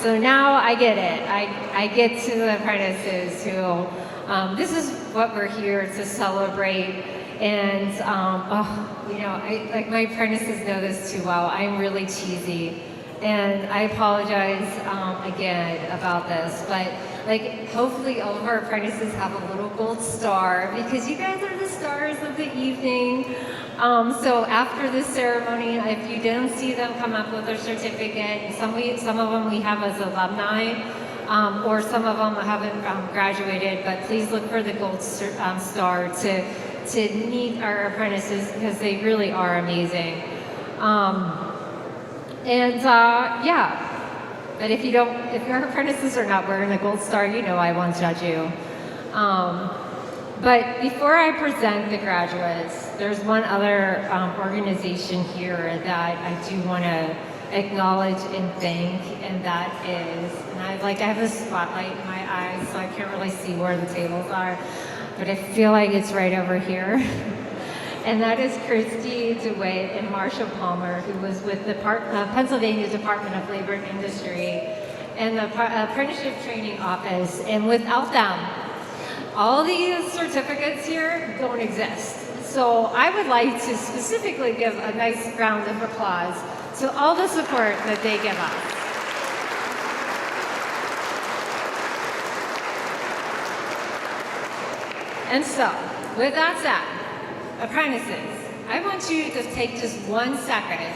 So now I get it. I get to the apprentices who, this is what we're here to celebrate. And, like my apprentices know this too well. I'm really cheesy. And I apologize again about this, but like hopefully all of our apprentices have a little gold star because you guys are the stars of the evening. So after this ceremony, if you didn't see them come up with their certificate, some of them we have as alumni, or some of them haven't graduated, but please look for the gold star to meet our apprentices because they really are amazing. But if your apprentices are not wearing the gold star, you know I won't judge you. But before I present the graduates, there's one other organization here that I do want to acknowledge and thank, and that is, and I have a spotlight in my eyes, so I can't really see where the tables are, but I feel like it's right over here. And that is Christy DeWitt and Marsha Palmer, who was with the Pennsylvania Department of Labor and Industry and the Apprenticeship Training Office. And without them, all these certificates here don't exist. So I would like to specifically give a nice round of applause to all the support that they give us. And so, with that said, apprentices, I want you to take just 1 second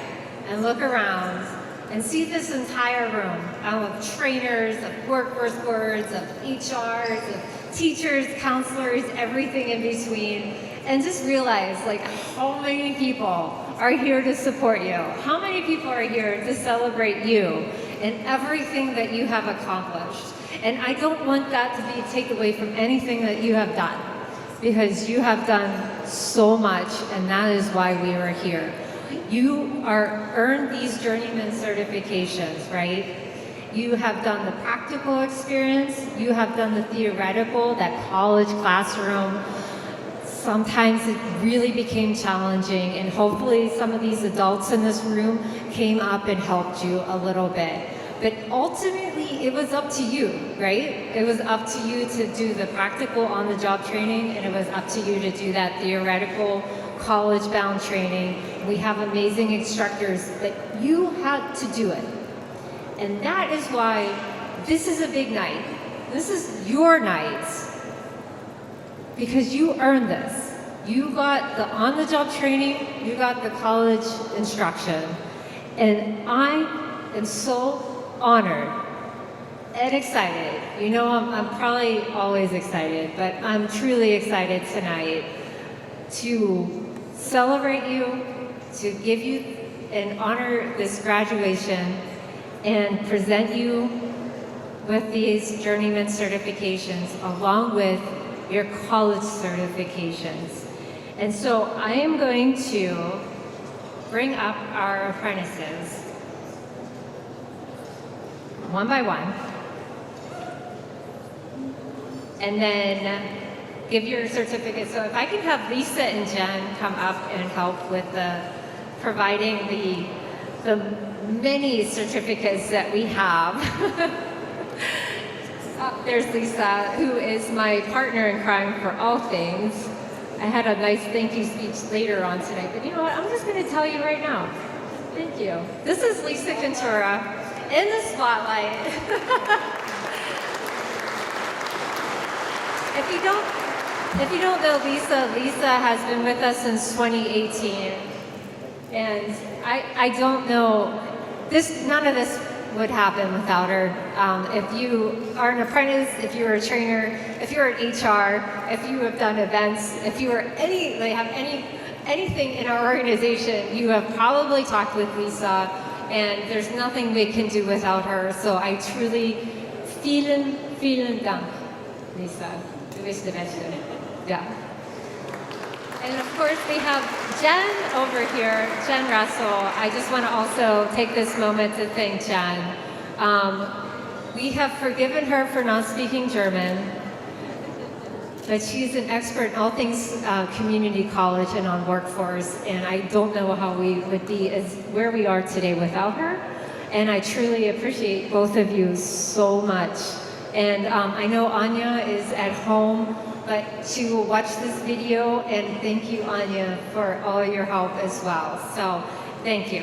and look around and see this entire room of trainers, of workforce boards, of HRs, of teachers, counselors, everything in between, and just realize how many people are here to support you. How many people are here to celebrate you and everything that you have accomplished. And I don't want that to be taken away from anything that you have done, because you have done so much, and that is why we are here. You earned these journeyman certifications, right? You have done the practical experience, you have done the theoretical, that college classroom. Sometimes it really became challenging, and hopefully some of these adults in this room came up and helped you a little bit. But ultimately, it was up to you, right? It was up to you to do the practical on-the-job training, and it was up to you to do that theoretical college-bound training. We have amazing instructors, but you had to do it. And that is why this is a big night. This is your night, because you earned this. You got the on-the-job training, you got the college instruction, and I am so honored and excited. You know, I'm probably always excited, but I'm truly excited tonight to celebrate you, to give you and honor this graduation, and present you with these journeyman certifications along with your college certifications. And so I am going to bring up our apprentices one by one, and then give your certificate. So if I can have Lisa and Jen come up and help with providing the many certificates that we have. There's Lisa, who is my partner in crime for all things. I had a nice thank you speech later on tonight, but you know what? I'm just going to tell you right now. Thank you. This is Lisa Cantura in the spotlight. If you don't know Lisa has been with us since 2018, and I don't know, none of this would happen without her. If you are an apprentice, if you're a trainer, if you're an HR, if you have done events, if you are anything in our organization, you have probably talked with Lisa, and there's nothing we can do without her. So I truly, vielen Dank, Lisa. Du bist die Beste. Yeah. And of course, we have Jen over here, Jen Russell. I just want to also take this moment to thank Jen. We have forgiven her for not speaking German, but she's an expert in all things community college and on workforce, and I don't know how we would be where we are today without her. and I truly appreciate both of you so much. And I know Anya is at home, but she will watch this video, and thank you, Anya, for all your help as well. So thank you.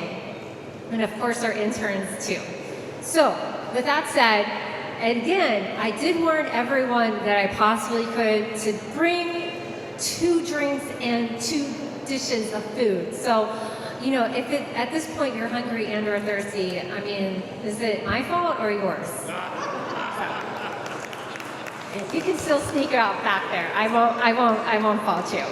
And of course, our interns too. So with that said, again, I did warn everyone that I possibly could to bring 2 drinks and 2 dishes of food. So, you know, if at this point you're hungry and or thirsty, I mean, is it my fault or yours? You can still sneak out back there. I won't fault you.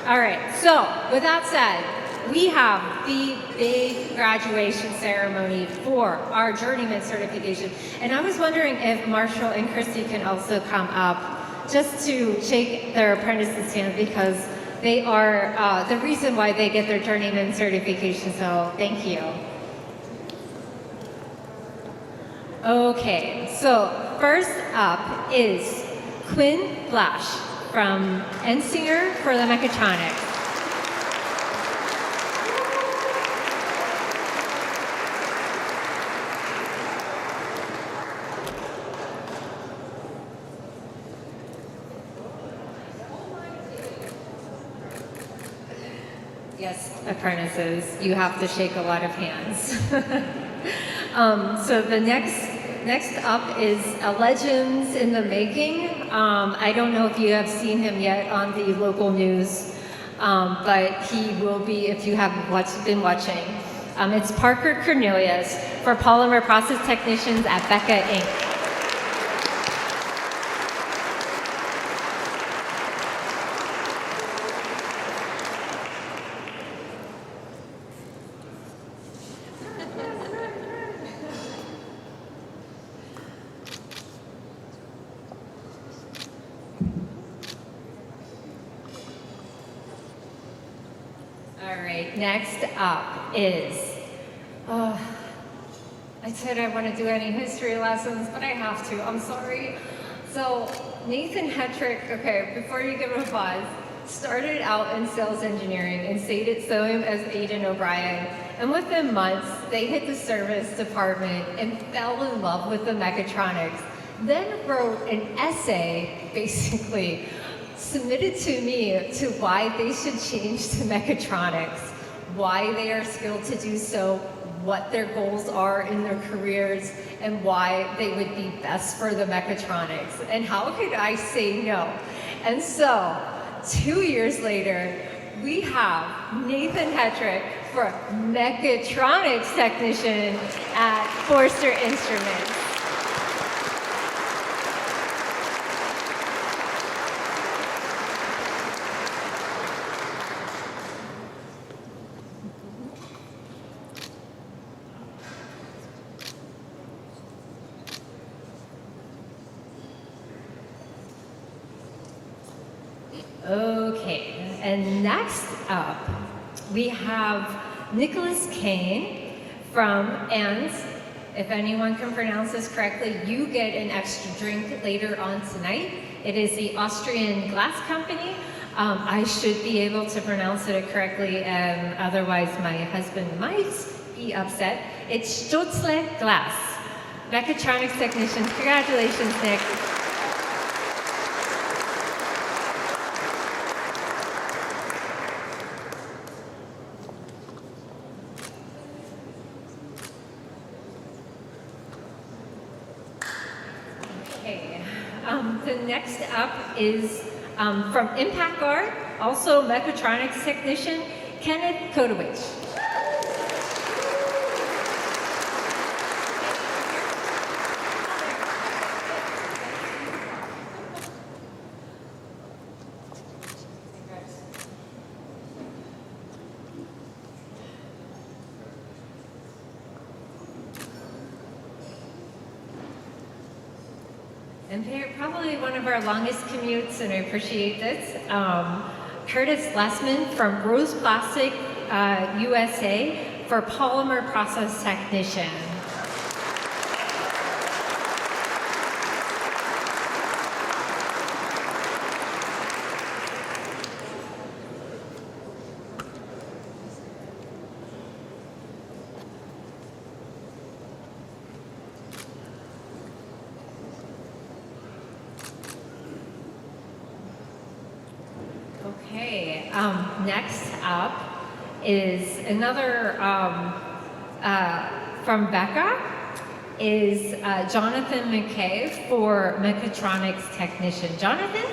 All right. So with that said, we have the big graduation ceremony for our journeyman certification, and I was wondering if Marshall and Christy can also come up just to shake their apprentices' hand, because they are the reason why they get their journeyman certification. So thank you. Okay, so first up is Quinn Blash from Ensinger for the mechatronics. Yes, apprentices, you have to shake a lot of hands. So the next up is a Legends in the Making. I don't know if you have seen him yet on the local news, but he will be if you have been watching. It's Parker Cornelius for Polymer Process Technicians at Becca Inc. Next up is, I said I want to do any history lessons, but I have to, I'm sorry. So Nathan Hetrick, okay, before you give him a pause, started out in sales engineering and stayed at Soham as Aiden O'Brien. And within months, they hit the service department and fell in love with the mechatronics. Then wrote an essay, basically, submitted to me to why they should change to mechatronics, why they are skilled to do so, what their goals are in their careers, and why they would be best for the mechatronics. And how could I say no? And so, 2 years later, we have Nathan Hetrick for mechatronics technician at Forster Instruments. Okay, and next up, we have Nicholas Kane from, and if anyone can pronounce this correctly, you get an extra drink later on tonight. It is the Austrian glass company. I should be able to pronounce it correctly, otherwise my husband might be upset. It's Stutzle Glass. Mechatronics technicians, congratulations, Nick. The next up is from Impact Guard, also mechatronics technician, Kenneth Kodowich. And they're probably one of our longest commutes, and I appreciate this. Curtis Lessman from Rose Plastic USA for Polymer Process Technician. Next up is another from Becca, is Jonathan McKay for mechatronics technician. Jonathan?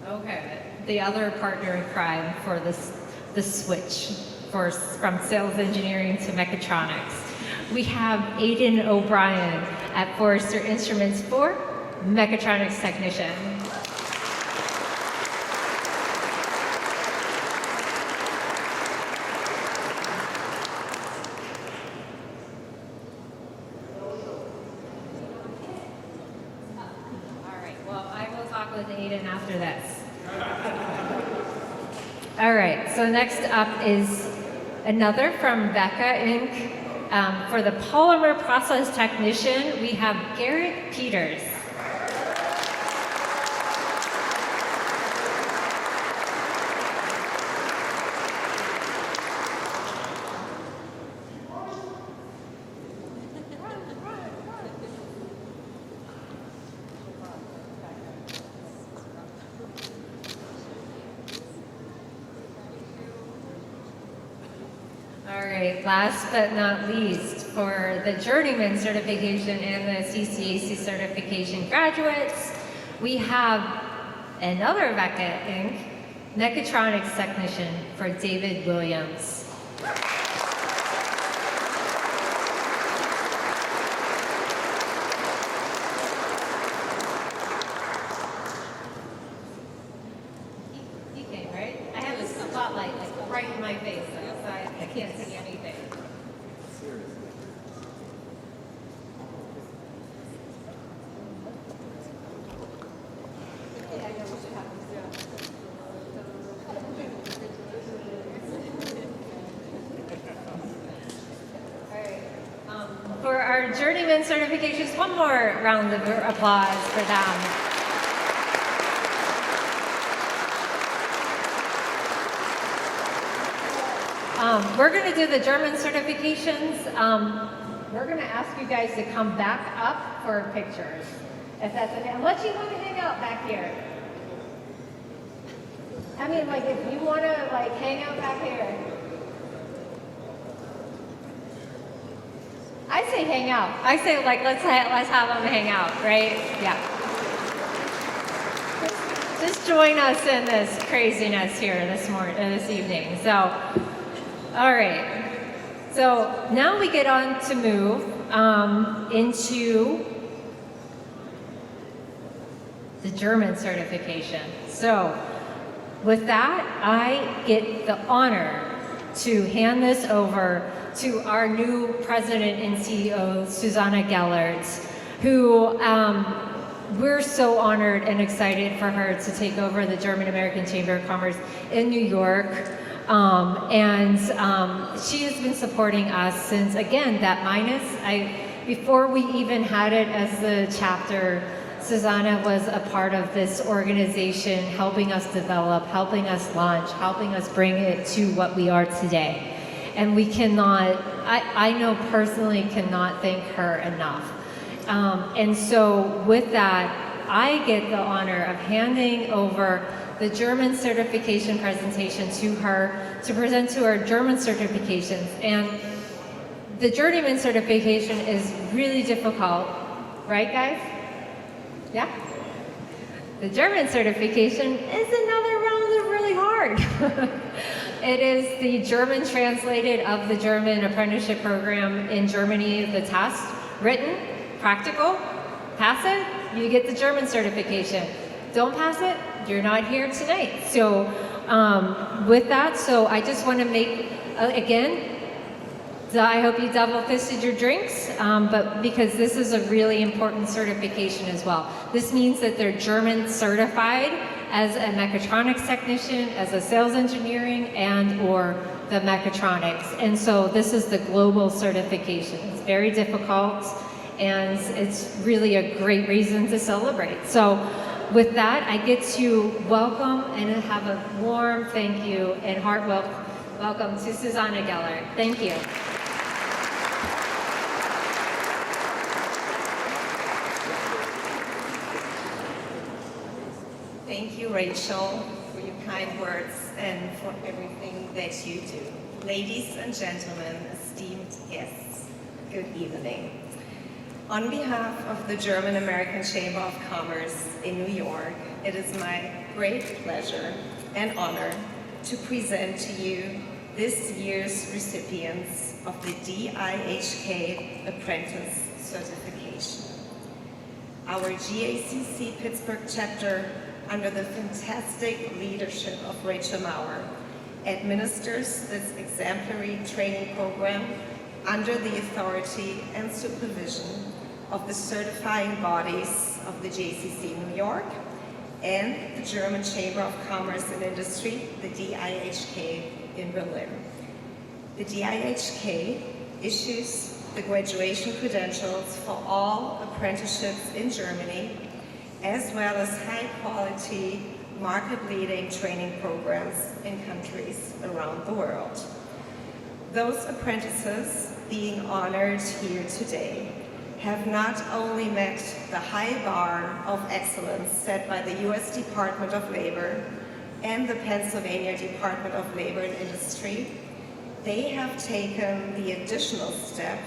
Okay, the other partner in crime for the switch from sales engineering to mechatronics. We have Aiden O'Brien at Forrester Instruments for mechatronics technician. With Aiden after this. All right, so next up is another from Becca Inc. For the polymer process technician, we have Garrett Peters. All right, last but not least, for the Journeyman certification and the CCAC certification graduates, we have another Becca Inc. mechatronics technician for David Williams. He came, right? I have a spotlight right in my face. I can't see anything. For our Journeyman certifications, one more round of applause for them. We're going to do the German certifications. We're going to ask you guys to come back up for pictures, if that's okay. Unless you want to hang out back here. I mean, if you want to hang out back here. I say hang out. I say let's have them hang out, right? Yeah. Just join us in this craziness here this evening. So. All right, so now we get on to move into the German certification. So with that, I get the honor to hand this over to our new president and CEO, Susanna Gellert, who we're so honored and excited for her to take over the German American Chamber of Commerce in New York. She has been supporting us since, again, before we even had it as the chapter, Susanna was a part of this organization, helping us develop, helping us launch, helping us bring it to what we are today. And we cannot, I know personally cannot thank her enough. And so with that, I get the honor of handing over the German certification presentation to her to present to our German certifications. And the Journeyman certification is really difficult, right guys? Yeah? The German certification is another round of really hard. It is the German translated of the German Apprenticeship Program in Germany, the test, written, practical, pass it, you get the German certification. Don't pass it, you're not here tonight. So with that, so I just want to make, again, I hope you double-fisted your drinks, but because this is a really important certification as well. This means that they're German certified as a mechatronics technician, as a sales engineering, and or the mechatronics. And so this is the global certification. It's very difficult, and it's really a great reason to celebrate. So with that, I get to welcome and have a warm thank you and heart welcome to Susanna Geller. Thank you. Thank you, Rachel, for your kind words and for everything that you do. Ladies and gentlemen, esteemed guests, good evening. On behalf of the German-American Chamber of Commerce in New York, it is my great pleasure and honor to present to you this year's recipients of the DIHK Apprentice Certification. Our GACC Pittsburgh chapter, under the fantastic leadership of Rachel Maurer, administers this exemplary training program under the authority and supervision of the certifying bodies of the JCC New York and the German Chamber of Commerce and Industry, the DIHK in Berlin. The DIHK issues the graduation credentials for all apprenticeships in Germany, as well as high-quality, market-leading training programs in countries around the world. Those apprentices being honored here today have not only met the high bar of excellence set by the U.S. Department of Labor and the Pennsylvania Department of Labor and Industry, they have taken the additional step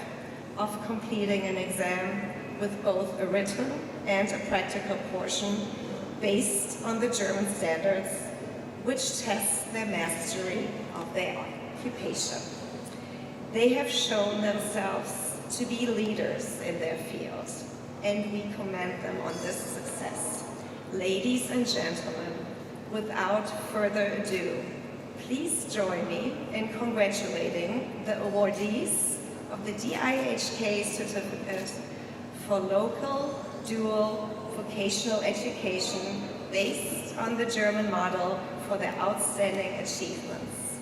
of completing an exam with both a written and a practical portion based on the German standards, which tests their mastery of their occupation. They have shown themselves to be leaders in their field, and we commend them on this success. Ladies and gentlemen, without further ado, please join me in congratulating the awardees of the DIHK Certificate for Local Dual Vocational Education based on the German model for their outstanding achievements.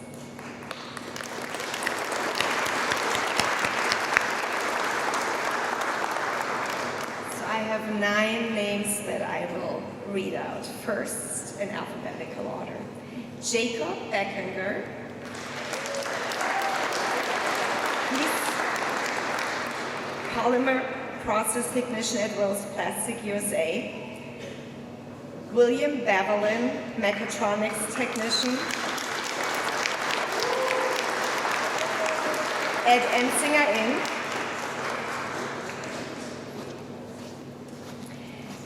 So I have 9 names that I will read out, first in alphabetical order. Jacob Beckinger, Polymer Process Technician at Rose Plastic USA. William Bevelin, Mechatronics Technician at Ensinger Inc.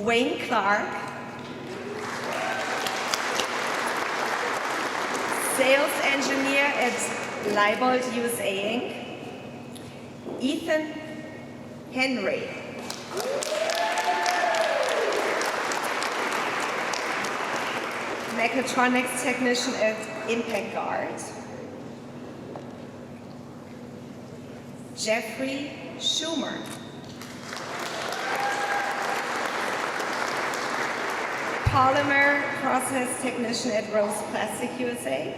Wayne Clark, Sales Engineer at Leibold USA Inc. Ethan Henry, Mechatronics Technician at Impact Guard. Jeffrey Schumer, Polymer Process Technician at Rose Plastic USA.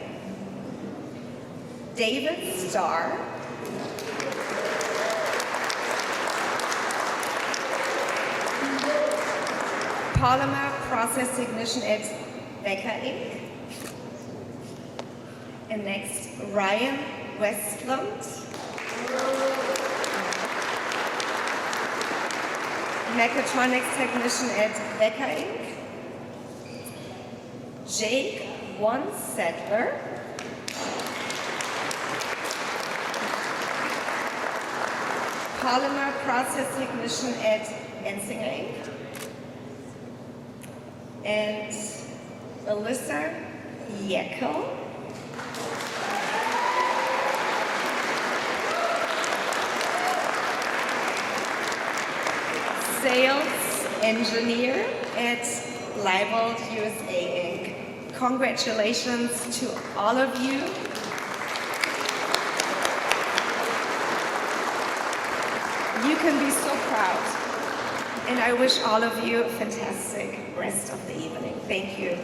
David Starr, Polymer Process Technician at Becker Inc. And next, Ryan Westlund, Mechatronics Technician at Becker Inc. Jake One Settler, Polymer Process Technician at Ensinger Inc. And Alyssa Yeckel, Sales Engineer at Leibold USA Inc. Congratulations to all of you. can be so proud. And I wish all of you a fantastic rest of the evening. Thank you.